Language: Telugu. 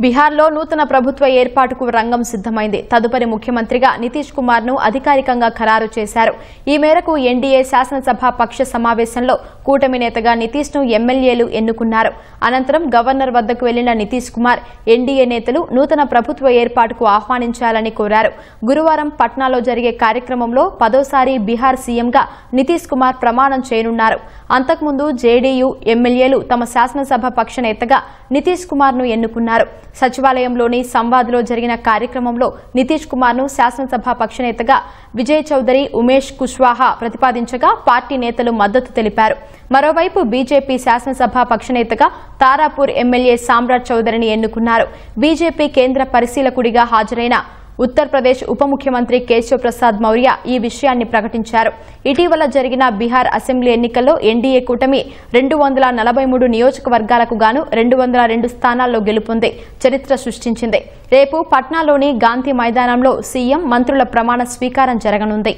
బీహార్లో నూతన ప్రభుత్వ ఏర్పాటుకు రంగం సిద్దమైంది. తదుపరి ముఖ్యమంత్రిగా నితీష్ కుమార్ ను అధికారికంగా ఖరారు చేశారు. ఈ మేరకు ఎన్డీఏ శాసనసభ పక్ష సమావేశంలో కూటమి నేతగా నితీష్ ను ఎమ్మెల్యేలు ఎన్నుకున్నారు. అనంతరం గవర్నర్ వద్దకు వెళ్లిన నితీష్ కుమార్ ఎన్డీఏ నేతలు నూతన ప్రభుత్వ ఏర్పాటుకు ఆహ్వానించాలని కోరారు. గురువారం పట్నాలో జరిగే కార్యక్రమంలో 10వ బీహార్ సీఎంగా నితీష్ కుమార్ ప్రమాణం చేయనున్నారు. అంతకుముందు జేడీయూ ఎమ్మెల్యేలు తమ శాసనసభ పక్ష నేతగా నితీష్ కుమార్ ను ఎన్నుకున్నారు. సచివాలయంలోని సంవాద్లో జరిగిన కార్యక్రమంలో నితీష్ కుమార్ ను శాసనసభ పక్షనేతగా విజయ్ చౌదరి, ఉమేష్ కుష్వాహా ప్రతిపాదించగా పార్టీ నేతలు మద్దతు తెలిపారు. మరోవైపు బీజేపీ శాసనసభ పక్షనేతగా తారాపూర్ ఎమ్మెల్యే సామ్రాట్ చౌదరిని ఎన్నుకున్నారు. బీజేపీ కేంద్ర పరిశీలకుడిగా హాజరైన ఉత్తరప్రదేశ్ ఉప ముఖ్యమంత్రి కేశవ్ ప్రసాద్ మౌర్య ఈ విషయాన్ని ప్రకటించారు. ఇటీవల జరిగిన బీహార్ అసెంబ్లీ ఎన్నికల్లో ఎన్డీఏ కూటమి 243 నియోజకవర్గాలకు గాను 202 స్థానాల్లో గెలుపొంది చరిత్ర సృష్టించింది. రేపు పట్నాలోని గాంధీ మైదానంలో సీఎం, మంత్రుల ప్రమాణ స్వీకారం జరగనుంది.